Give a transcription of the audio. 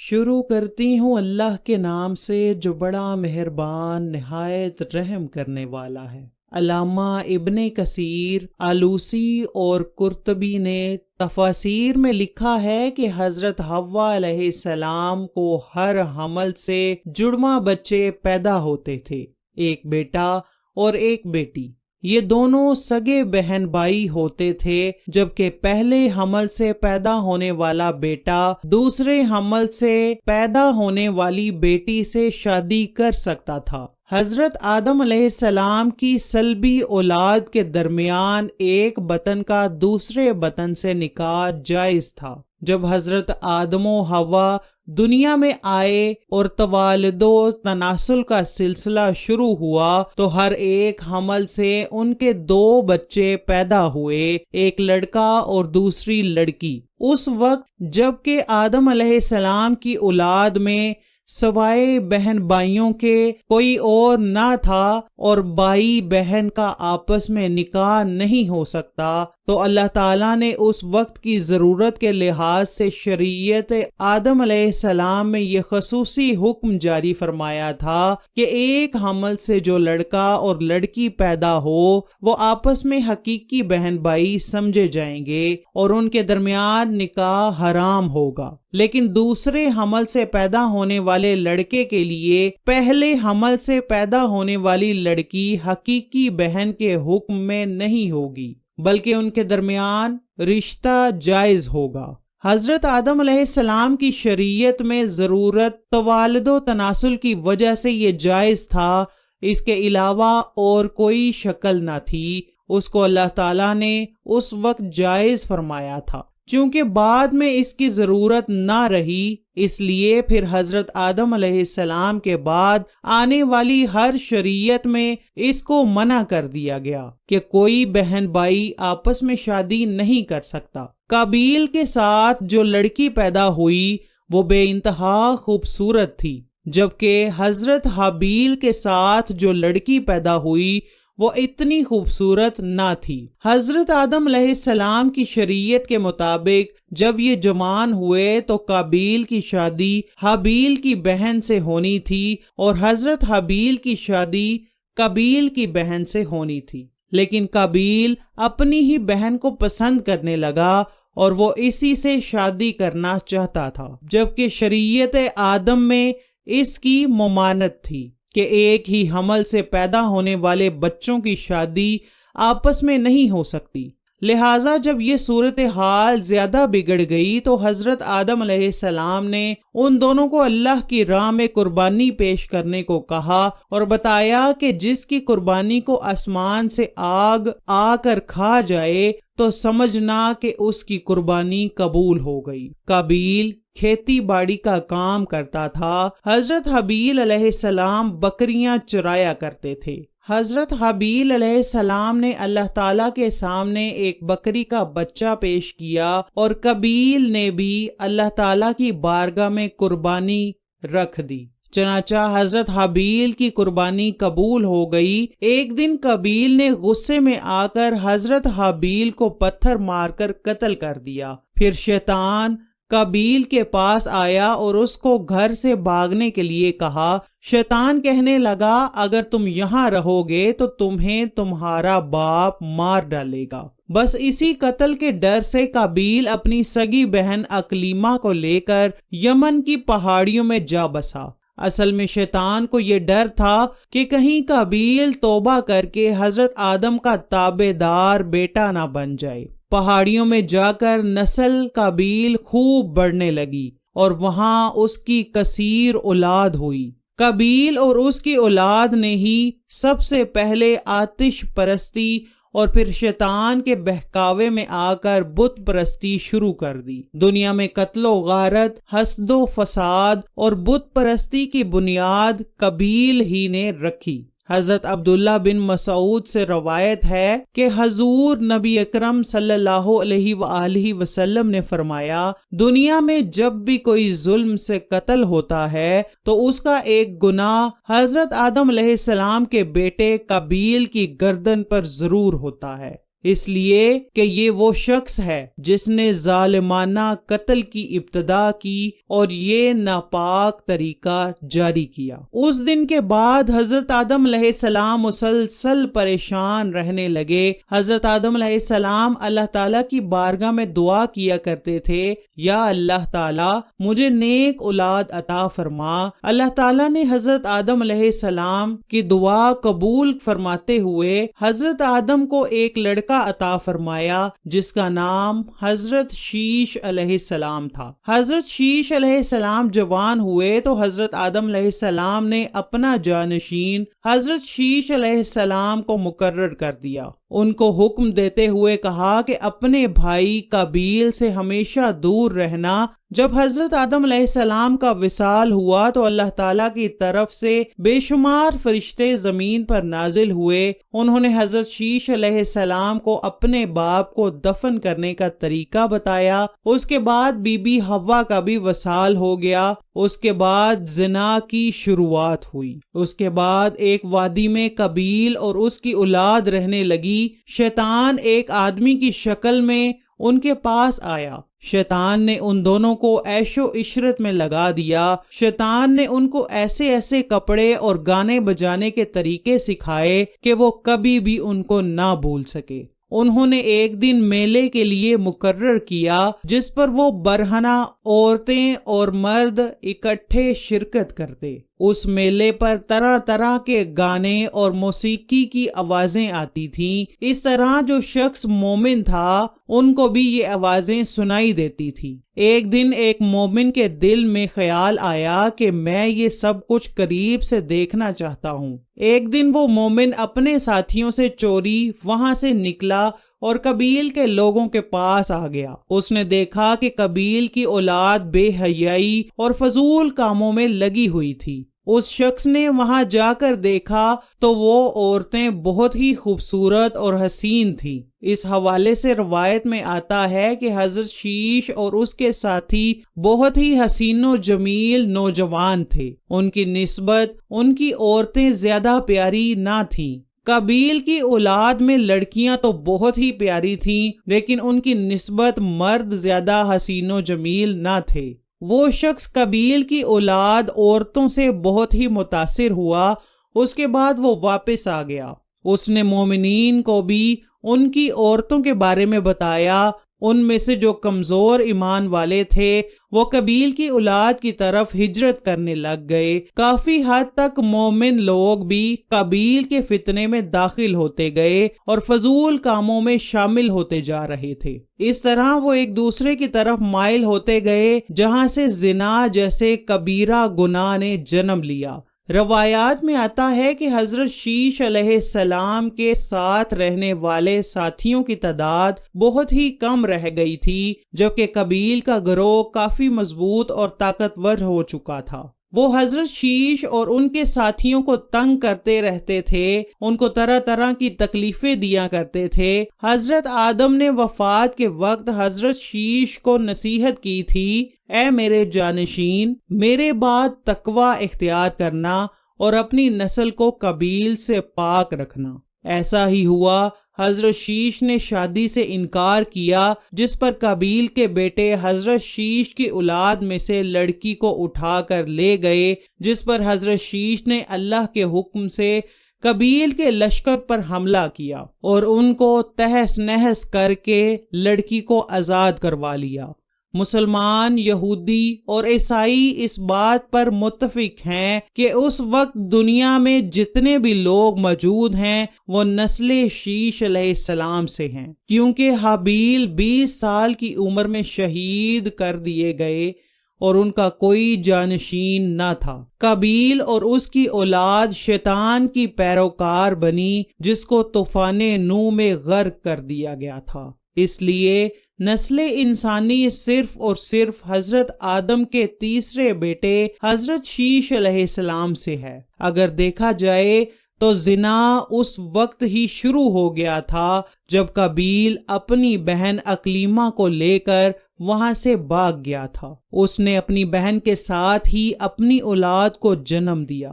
شروع کرتی ہوں اللہ کے نام سے جو بڑا مہربان نہایت رحم کرنے والا ہے۔ علامہ ابن کثیر، آلوسی اور قرطبی نے تفاسیر میں لکھا ہے کہ حضرت حوا علیہ السلام کو ہر حمل سے جڑواں بچے پیدا ہوتے تھے، ایک بیٹا اور ایک بیٹی۔ یہ دونوں سگے بہن بھائی ہوتے تھے، جبکہ پہلے حمل سے پیدا ہونے والا بیٹا دوسرے حمل سے پیدا ہونے والی بیٹی سے شادی کر سکتا تھا۔ حضرت آدم علیہ السلام کی سلبی اولاد کے درمیان ایک بطن کا دوسرے بطن سے نکاح جائز تھا۔ جب حضرت آدم و حوا دنیا میں آئے اور توالد و تناسل کا سلسلہ شروع ہوا تو ہر ایک حمل سے ان کے 2 بچے پیدا ہوئے، ایک لڑکا اور دوسری لڑکی۔ اس وقت جب کہ آدم علیہ السلام کی اولاد میں سوائے بہن بھائیوں کے کوئی اور نہ تھا اور بھائی بہن کا آپس میں نکاح نہیں ہو سکتا، تو اللہ تعالیٰ نے اس وقت کی ضرورت کے لحاظ سے شریعت آدم علیہ السلام میں یہ خصوصی حکم جاری فرمایا تھا کہ ایک حمل سے جو لڑکا اور لڑکی پیدا ہو وہ آپس میں حقیقی بہن بھائی سمجھے جائیں گے اور ان کے درمیان نکاح حرام ہوگا، لیکن دوسرے حمل سے پیدا ہونے والے لڑکے کے لیے پہلے حمل سے پیدا ہونے والی لڑکی حقیقی بہن کے حکم میں نہیں ہوگی، بلکہ ان کے درمیان رشتہ جائز ہوگا۔ حضرت آدم علیہ السلام کی شریعت میں ضرورت توالد و تناسل کی وجہ سے یہ جائز تھا، اس کے علاوہ اور کوئی شکل نہ تھی، اس کو اللہ تعالیٰ نے اس وقت جائز فرمایا تھا۔ چونکہ بعد میں اس کی ضرورت نہ رہی، اس لیے پھر حضرت آدم علیہ السلام کے بعد آنے والی ہر شریعت میں اس کو منع کر دیا گیا کہ کوئی بہن بھائی آپس میں شادی نہیں کر سکتا۔ قابیل کے ساتھ جو لڑکی پیدا ہوئی وہ بے انتہا خوبصورت تھی، جبکہ حضرت حابیل کے ساتھ جو لڑکی پیدا ہوئی وہ اتنی خوبصورت نہ تھی۔ حضرت آدم علیہ السلام کی شریعت کے مطابق جب یہ جوان ہوئے تو قابیل کی شادی حابیل کی بہن سے ہونی تھی اور حضرت حابیل کی شادی قابیل کی بہن سے ہونی تھی، لیکن قابیل اپنی ہی بہن کو پسند کرنے لگا اور وہ اسی سے شادی کرنا چاہتا تھا، جبکہ شریعت آدم میں اس کی ممانعت تھی کہ ایک ہی حمل سے پیدا ہونے والے بچوں کی شادی آپس میں نہیں ہو سکتی۔ لہٰذا جب یہ صورتحال زیادہ بگڑ گئی تو حضرت آدم علیہ السلام نے ان دونوں کو اللہ کی راہ میں قربانی پیش کرنے کو کہا اور بتایا کہ جس کی قربانی کو آسمان سے آگ آ کر کھا جائے تو سمجھنا کہ اس کی قربانی قبول ہو گئی۔ قابیل کھیتی باڑی کا کام کرتا تھا، حضرت حابیل علیہ السلام بکریاں چرایا کرتے تھے۔ حضرت حابیل علیہ السلام نے اللہ تعالیٰ کے سامنے ایک بکری کا بچہ پیش کیا اور قابیل نے بھی اللہ تعالیٰ کی بارگاہ میں قربانی رکھ دی، چنانچہ حضرت حابیل کی قربانی قبول ہو گئی۔ ایک دن قابیل نے غصے میں آ کر حضرت حابیل کو پتھر مار کر قتل کر دیا۔ پھر شیطان قابیل کے پاس آیا اور اس کو گھر سے بھاگنے کے لیے کہا۔ شیطان کہنے لگا اگر تم یہاں رہو گے تو تمہیں تمہارا باپ مار ڈالے گا۔ بس اسی قتل کے ڈر سے قابیل اپنی سگی بہن اکلیمہ کو لے کر یمن کی پہاڑیوں میں جا بسا۔ اصل میں شیطان کو یہ ڈر تھا کہ کہیں قابیل توبہ کر کے حضرت آدم کا تابع دار بیٹا نہ بن جائے۔ پہاڑیوں میں جا کر نسل قابیل خوب بڑھنے لگی اور وہاں اس کی کثیر اولاد ہوئی۔ قابیل اور اس کی اولاد نے ہی سب سے پہلے آتش پرستی اور پھر شیطان کے بہکاوے میں آ کر بت پرستی شروع کر دی۔ دنیا میں قتل و غارت، حسد و فساد اور بت پرستی کی بنیاد قابیل ہی نے رکھی۔ حضرت عبداللہ بن مسعود سے روایت ہے کہ حضور نبی اکرم صلی اللہ علیہ وآلہ وسلم نے فرمایا، دنیا میں جب بھی کوئی ظلم سے قتل ہوتا ہے تو اس کا ایک گناہ حضرت آدم علیہ السلام کے بیٹے قابیل کی گردن پر ضرور ہوتا ہے۔ اس لیے کہ یہ وہ شخص ہے جس نے ظالمانہ قتل کی ابتدا کی اور یہ ناپاک طریقہ جاری کیا۔ اس دن کے بعد حضرت آدم علیہ السلام مسلسل پریشان رہنے لگے۔ حضرت آدم علیہ السلام اللہ تعالیٰ کی بارگاہ میں دعا کیا کرتے تھے، یا اللہ تعالیٰ مجھے نیک اولاد عطا فرما۔ اللہ تعالیٰ نے حضرت آدم علیہ السلام کی دعا قبول فرماتے ہوئے حضرت آدم کو ایک لڑکا عطا فرمایا جس کا نام حضرت شیش علیہ السلام تھا۔ حضرت شیش علیہ السلام جوان ہوئے تو حضرت آدم علیہ السلام نے اپنا جانشین حضرت شیش علیہ السلام کو مقرر کر دیا۔ ان کو حکم دیتے ہوئے کہا کہ اپنے بھائی قابیل سے ہمیشہ دور رہنا۔ جب حضرت آدم علیہ السلام کا وصال ہوا تو اللہ تعالیٰ کی طرف سے بے شمار فرشتے زمین پر نازل ہوئے۔ انہوں نے حضرت شیش علیہ السلام کو اپنے باپ کو دفن کرنے کا طریقہ بتایا۔ اس کے بعد بی بی حوا کا بھی وصال ہو گیا۔ اس کے بعد زنا کی شروعات ہوئی۔ اس کے بعد ایک وادی میں قابیل اور اس کی اولاد رہنے لگی۔ شیطان ایک آدمی کی شکل میں ان کے پاس آیا۔ شیطان نے ان دونوں کو عیش و عشرت میں لگا دیا۔ شیطان نے ان کو ایسے ایسے کپڑے اور گانے بجانے کے طریقے سکھائے کہ وہ کبھی بھی ان کو نہ بھول سکے۔ انہوں نے ایک دن میلے کے لیے مقرر کیا جس پر وہ برہنہ عورتیں اور مرد اکٹھے شرکت کرتے۔ اس میلے پر طرح طرح کے گانے اور موسیقی کی آوازیں آتی تھیں۔ اس طرح جو شخص مومن تھا ان کو بھی یہ آوازیں سنائی دیتی تھی۔ ایک دن ایک مومن کے دل میں خیال آیا کہ میں یہ سب کچھ قریب سے دیکھنا چاہتا ہوں۔ ایک دن وہ مومن اپنے ساتھیوں سے چوری وہاں سے نکلا اور قابیل کے لوگوں کے پاس آ گیا۔ اس نے دیکھا کہ قابیل کی اولاد بے حیائی اور فضول کاموں میں لگی ہوئی تھی۔ اس شخص نے وہاں جا کر دیکھا تو وہ عورتیں بہت ہی خوبصورت اور حسین تھیں۔ اس حوالے سے روایت میں آتا ہے کہ حضرت شیش اور اس کے ساتھی بہت ہی حسین و جمیل نوجوان تھے۔ ان کی نسبت ان کی عورتیں زیادہ پیاری نہ تھیں۔ قابیل کی اولاد میں لڑکیاں تو بہت ہی پیاری تھیں لیکن ان کی نسبت مرد زیادہ حسین و جمیل نہ تھے۔ وہ شخص قابیل کی اولاد عورتوں سے بہت ہی متاثر ہوا۔ اس کے بعد وہ واپس آ گیا۔ اس نے مومنین کو بھی ان کی عورتوں کے بارے میں بتایا۔ ان میں سے جو کمزور ایمان والے تھے وہ قابیل کی اولاد کی طرف ہجرت کرنے لگ گئے۔ کافی حد تک مومن لوگ بھی قابیل کے فتنے میں داخل ہوتے گئے اور فضول کاموں میں شامل ہوتے جا رہے تھے۔ اس طرح وہ ایک دوسرے کی طرف مائل ہوتے گئے جہاں سے زنا جیسے کبیرہ گناہ نے جنم لیا۔ روایات میں آتا ہے کہ حضرت شیش علیہ السلام کے ساتھ رہنے والے ساتھیوں کی تعداد بہت ہی کم رہ گئی تھی جبکہ قابیل کا گروہ کافی مضبوط اور طاقتور ہو چکا تھا۔ وہ حضرت شیش اور ان کے ساتھیوں کو تنگ کرتے رہتے تھے، ان کو طرح طرح کی تکلیفیں دیا کرتے تھے۔ حضرت آدم نے وفات کے وقت حضرت شیش کو نصیحت کی تھی، اے میرے جانشین، میرے بعد تقوی اختیار کرنا اور اپنی نسل کو قابیل سے پاک رکھنا۔ ایسا ہی ہوا۔ حضرت شیش نے شادی سے انکار کیا جس پر قابیل کے بیٹے حضرت شیش کی اولاد میں سے لڑکی کو اٹھا کر لے گئے، جس پر حضرت شیش نے اللہ کے حکم سے قابیل کے لشکر پر حملہ کیا اور ان کو تہس نہس کر کے لڑکی کو آزاد کروا لیا۔ مسلمان، یہودی اور عیسائی اس بات پر متفق ہیں کہ اس وقت دنیا میں جتنے بھی لوگ موجود ہیں وہ نسل شیش علیہ السلام سے ہیں، کیونکہ حابیل 20 سال کی عمر میں شہید کر دیے گئے اور ان کا کوئی جانشین نہ تھا۔ قابیل اور اس کی اولاد شیطان کی پیروکار بنی جس کو طوفان نوح میں غرق کر دیا گیا تھا۔ اس لیے نسل انسانی صرف اور صرف حضرت آدم کے تیسرے بیٹے حضرت شیش علیہ السلام سے ہے۔ اگر دیکھا جائے تو زنا اس وقت ہی شروع ہو گیا تھا جب قابیل اپنی بہن اقلیمہ کو لے کر وہاں سے بھاگ گیا تھا۔ اس نے اپنی بہن کے ساتھ ہی اپنی اولاد کو جنم دیا۔